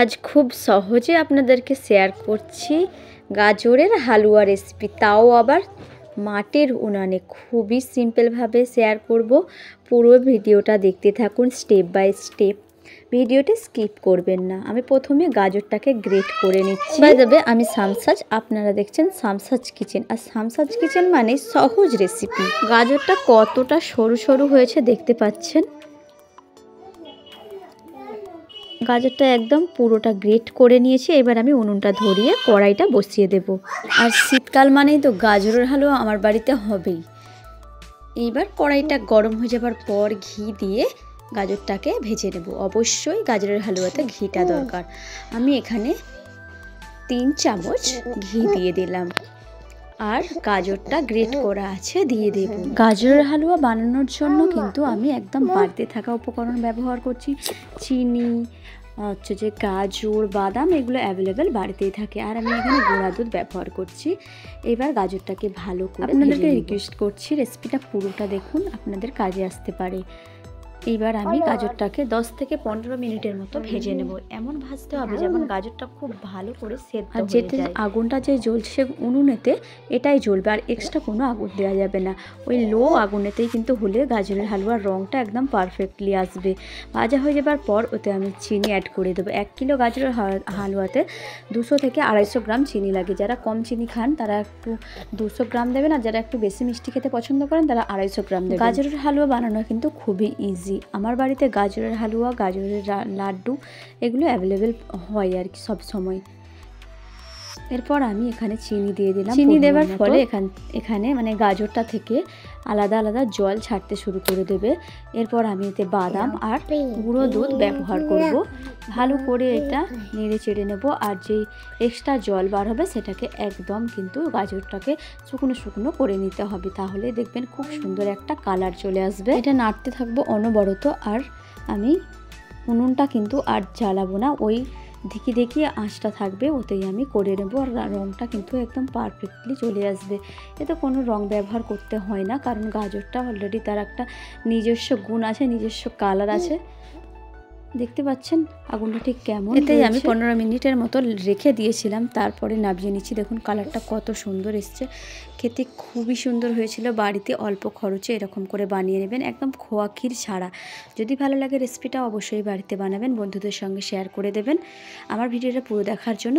আজ খুব সহজে আপনাদেরকে শেয়ার করছি গাজরের হালুয়া রেসিপি, তাও আবার মাটির উনানে। খুবই সিম্পলভাবে শেয়ার করব। পুরো ভিডিওটা দেখতে থাকুন স্টেপ বাই স্টেপ, ভিডিওটা স্কিপ করবেন না। আমি প্রথমে গাজরটাকে গ্রেট করে নিচ্ছি। বাই দ্য ওয়ে, আমি শামসাজ, আপনারা দেখছেন শামসাজ কিচেন। আর শামসাজ কিচেন মানে সহজ রেসিপি। গাজরটা কতটা সরু সরু হয়েছে দেখতে পাচ্ছেন। গাজরটা একদম পুরোটা গ্রেট করে নিয়েছি। এবার আমি উনুনটা ধরিয়ে কড়াইটা বসিয়ে দেব। আর শীতকাল মানেই তো গাজরের হালুয়া আমার বাড়িতে হবেই। এইবার কড়াইটা গরম হয়ে যাবার পর ঘি দিয়ে গাজরটাকে ভেজে নেব। অবশ্যই গাজরের হালুয়াতে ঘিটা দরকার। আমি এখানে 3 চামচ ঘি দিয়ে দিলাম। আর গাজরটা গ্রেট করা আছে দিয়ে দেব। গাজরের হালুয়া বানানোর জন্য কিন্তু আমি একদম বাড়তে থাকা উপকরণ ব্যবহার করছি। চিনি, হচ্ছে যে গাজর, বাদাম, এগুলো অ্যাভেলেবেল বাড়িতেই থাকে। আর আমি এখানে গুঁড়া দুধ ব্যবহার করছি। এবার গাজরটাকে ভালো করে আপনাদেরকে রিকোয়েস্ট করছি রেসিপিটা পুরোটা দেখুন, আপনাদের কাজে আসতে পারে। এইবার আমি গাজরটাকে 10 থেকে 15 মিনিটের মতো ভেজে নেব। এমন ভাজতে হবে যেমন গাজরটা খুব ভালো করে সেদ্ধ হয়ে যায়। আর যেতে আগুনটা যে জ্বলছে উনুনেতে, এটাই জ্বলবে, আর এক্সট্রা কোনো আগুন দেওয়া যাবে না। ওই লো আগুনেতেই কিন্তু হলে গাজরের হালুয়ার রঙটা একদম পারফেক্টলি আসবে। ভাজা হয়ে যাবার পর ওতে আমি চিনি অ্যাড করে দেবো। 1 কিলো গাজরের হালুয়াতে 200 থেকে 250 গ্রাম চিনি লাগে। যারা কম চিনি খান তারা একটু 200 গ্রাম দেবেন, আর যারা একটু বেশি মিষ্টি খেতে পছন্দ করেন তারা 250 গ্রাম দেবেন। গাজরের হালুয়া বানানো কিন্তু খুবই ইজি। আমার বাড়িতে গাজরের হালুয়া, গাজরের লাড্ডু এগুলো অ্যাভেলেবেল হয় আর কি সব সময়। এরপর আমি এখানে চিনি দিয়ে দিলাম। চিনি দেওয়ার ফলে এখানে মানে গাজরটা থেকে আলাদা আলাদা জল ছাড়তে শুরু করে দেবে। এরপর আমি এতে বাদাম আর গুঁড়ো দুধ ব্যবহার করব। ভালো করে এটা নেড়ে চেড়ে নেব। আর যেই এক্সট্রা জল বার হবে সেটাকে একদম কিন্তু গাজরটাকে শুকনো শুকনো করে নিতে হবে। তাহলে দেখবেন খুব সুন্দর একটা কালার চলে আসবে। এটা নাড়তে থাকবো অনবরত। আর আমি উনুনটা কিন্তু আর জ্বালাবো না, ওই দেখিয়ে আঁচটা থাকবে, ওতেই আমি করে নেব। আর রঙটা কিন্তু একদম পারফেক্টলি চলে আসবে। এতে কোনো রং ব্যবহার করতে হয় না, কারণ গাজরটা অলরেডি তার একটা নিজস্ব গুণ আছে, নিজস্ব কালার আছে। দেখতে পাচ্ছেন আগুনটা ঠিক কেমন। এতেই আমি 15 মিনিটের মতো রেখে দিয়েছিলাম, তারপরে নামিয়ে নিচ্ছি। দেখুন কালারটা কত সুন্দর এসছে, খেতে খুবই সুন্দর হয়েছিল। বাড়িতে অল্প খরচে এরকম করে বানিয়ে নেবেন, একদম খোয়া ক্ষীর ছাড়া। যদি ভালো লাগে রেসিপিটা অবশ্যই বাড়িতে বানাবেন, বন্ধুদের সঙ্গে শেয়ার করে দেবেন। আমার ভিডিওটা পুরো দেখার জন্য